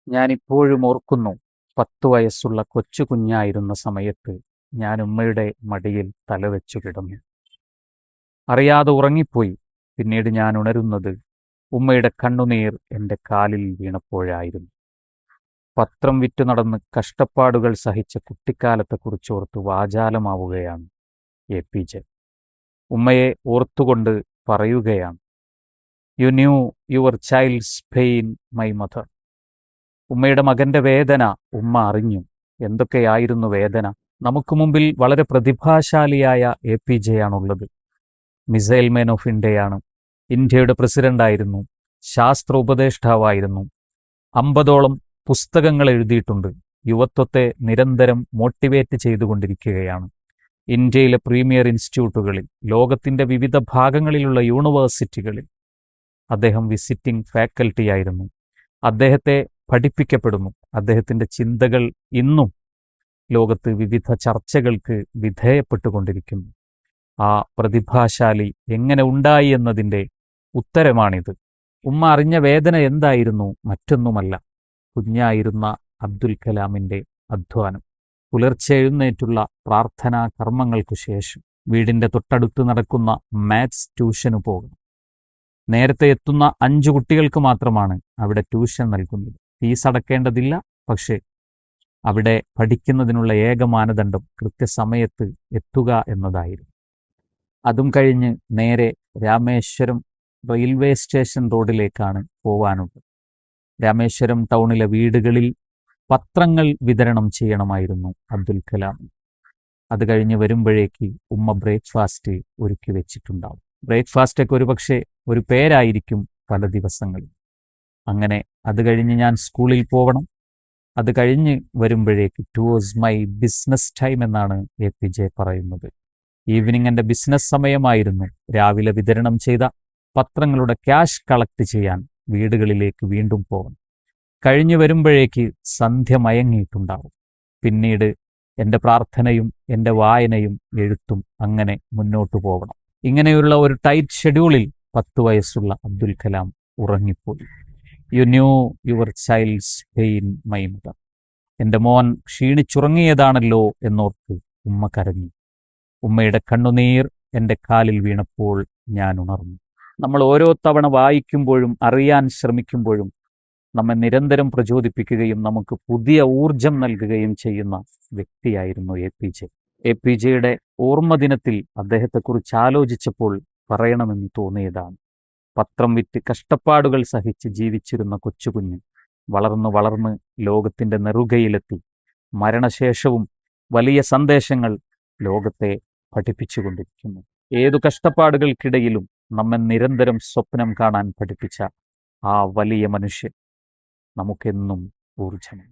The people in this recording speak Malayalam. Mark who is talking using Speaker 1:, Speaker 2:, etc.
Speaker 1: ഞാനിപ്പോഴും ഓർക്കുന്നു, 10 വയസ്സുള്ള കൊച്ചു കുഞ്ഞായിരുന്ന സമയത്ത് ഞാൻ ഉമ്മയുടെ മടിയിൽ തലവെച്ചു കിടന്നു. അറിയാതെ ഉറങ്ങിപ്പോയി. പിന്നീട് ഞാൻ ഉണരുന്നത് ഉമ്മയുടെ കണ്ണുനീർ എൻ്റെ കാലിൽ വീണപ്പോഴായിരുന്നു. പത്രം വിറ്റു നടന്ന് കഷ്ടപ്പാടുകൾ സഹിച്ച കുട്ടിക്കാലത്തെക്കുറിച്ചോർത്ത് വാചാലമാവുകയാണ് എ.പി.ജെ. ഉമ്മയെ ഓർത്തുകൊണ്ട് പറയുകയാണ്, you knew your child's pain my mother. ഉമ്മയുടെ മകന്റെ വേദന ഉമ്മ അറിഞ്ഞു. എന്തൊക്കെയായിരുന്നു വേദന? നമുക്ക് മുമ്പിൽ വളരെ പ്രതിഭാശാലിയായ എ.പി.ജെ ആണുള്ളത്. മിസൈൽ മാൻ ഓഫ് ഇന്ത്യയാണ്. ഇന്ത്യയുടെ പ്രസിഡന്റായിരുന്നു. ശാസ്ത്ര ഉപദേഷ്ടാവായിരുന്നു. 50ഓളം പുസ്തകങ്ങൾ എഴുതിയിട്ടുണ്ട്. യുവത്വത്തെ നിരന്തരം മോട്ടിവേറ്റ് ചെയ്തുകൊണ്ടിരിക്കുകയാണ്. ഇന്ത്യയിലെ പ്രീമിയർ ഇൻസ്റ്റിറ്റ്യൂട്ടുകളിൽ, ലോകത്തിന്റെ വിവിധ ഭാഗങ്ങളിലുള്ള യൂണിവേഴ്സിറ്റികളിൽ അദ്ദേഹം വിസിറ്റിംഗ് ഫാക്കൽറ്റിയായിരുന്നു. അദ്ദേഹത്തെ പഠിപ്പിക്കപ്പെടുന്നു. അദ്ദേഹത്തിന്റെ ചിന്തകൾ ഇന്നും ലോകത്ത് വിവിധ ചർച്ചകൾക്ക് വിധേയപ്പെട്ടുകൊണ്ടിരിക്കുന്നു. ആ പ്രതിഭാശാലി എങ്ങനെ ഉണ്ടായി എന്നതിൻ്റെ ഉത്തരമാണിത്. ഉമ്മ അറിഞ്ഞ വേദന എന്തായിരുന്നു? മറ്റൊന്നുമല്ല, കുഞ്ഞായിരുന്ന അബ്ദുൽ കലാമിന്റെ അധ്വാനം. പുലർച്ചെ എഴുന്നേറ്റുള്ള പ്രാർത്ഥനാ കർമ്മങ്ങൾക്കു ശേഷം വീടിന്റെ തൊട്ടടുത്ത് നടക്കുന്ന മാത്സ് ട്യൂഷന് പോകണം. നേരത്തെ എത്തുന്ന 5 കുട്ടികൾക്ക് മാത്രമാണ് അവിടെ ട്യൂഷൻ നൽകുന്നത്. ഫീസ് അടക്കേണ്ടതില്ല. പക്ഷേ അവിടെ പഠിക്കുന്നതിനുള്ള ഏക മാനദണ്ഡം കൃത്യസമയത്ത് എത്തുക എന്നതായിരുന്നു. അതും കഴിഞ്ഞ് നേരെ രാമേശ്വരം റെയിൽവേ സ്റ്റേഷൻ റോഡിലേക്കാണ് പോവാനുള്ളത്. രാമേശ്വരം ടൗണിലെ വീടുകളിൽ പത്രങ്ങൾ വിതരണം ചെയ്യണമായിരുന്നു അബ്ദുൽ കലാം. അത് കഴിഞ്ഞ് വരുമ്പോഴേക്ക് ഉമ്മ ബ്രേക്ക്ഫാസ്റ്റ് ഒരുക്കി വെച്ചിട്ടുണ്ടാവും. ബ്രേക്ക്ഫാസ്റ്റൊക്കെ ഒരുപക്ഷെ ഒരു പേരായിരിക്കും പല ദിവസങ്ങളിൽ. അങ്ങനെ അത് കഴിഞ്ഞ് ഞാൻ സ്കൂളിൽ പോകണം. അത് കഴിഞ്ഞ് വരുമ്പോഴേക്ക് ടുവേഴ്സ് മൈ ബിസിനസ് ടൈം എന്നാണ് എ.പി.ജെ പറയുന്നത്. ഈവനിങ് എൻ്റെ ബിസിനസ് സമയമായിരുന്നു. രാവിലെ വിതരണം ചെയ്ത പത്രങ്ങളുടെ ക്യാഷ് കളക്ട് ചെയ്യാൻ വീടുകളിലേക്ക് വീണ്ടും പോകണം. കഴിഞ്ഞു വരുമ്പോഴേക്ക് സന്ധ്യ മയങ്ങിയിട്ടുണ്ടാവും. പിന്നീട് എൻ്റെ പ്രാർത്ഥനയും എൻ്റെ വായനയും എഴുത്തും അങ്ങനെ മുന്നോട്ടു പോകണം. ഇങ്ങനെയുള്ള ഒരു ടൈറ്റ് ഷെഡ്യൂളിൽ 10 വയസ്സുള്ള അബ്ദുൽ കലാം ഉറങ്ങിപ്പോയി. You knew your child's pain my mother. എൻ്റെ മോൻ ക്ഷീണിച്ചുറങ്ങിയതാണല്ലോ എന്നോർത്ത് ഉമ്മ കരഞ്ഞു. ഉമ്മയുടെ കണ്ണുനീർ എൻ്റെ കാലിൽ വീണപ്പോൾ ഞാൻ ഉണർന്നു. നമ്മൾ ഓരോ തവണ വായിക്കുമ്പോഴും അറിയാൻ ശ്രമിക്കുമ്പോഴും നമ്മെ നിരന്തരം പ്രചോദിപ്പിക്കുകയും നമുക്ക് പുതിയ ഊർജം നൽകുകയും ചെയ്യുന്ന വ്യക്തിയായിരുന്നു എ.പി.ജെ. എ.പി.ജെയുടെ ഓർമ്മ ദിനത്തിൽ അദ്ദേഹത്തെക്കുറിച്ച് ആലോചിച്ചപ്പോൾ പറയണമെന്ന് തോന്നിയതാണ്. പത്രം വിറ്റ് കഷ്ടപ്പാടുകൾ സഹിച്ച് ജീവിച്ചിരുന്ന കൊച്ചുകുഞ്ഞ് വളർന്ന് വളർന്ന് ലോകത്തിന്റെ നെറുകയിലെത്തി. മരണശേഷവും വലിയ സന്ദേശങ്ങൾ ലോകത്തെ പഠിപ്പിച്ചുകൊണ്ടിരിക്കുന്നു. ഏതു കഷ്ടപ്പാടുകൾക്കിടയിലും നമ്മെ നിരന്തരം സ്വപ്നം കാണാൻ പഠിപ്പിച്ച ആ വലിയ മനുഷ്യൻ നമുക്കെന്നും ഊർജ്ജമാണ്.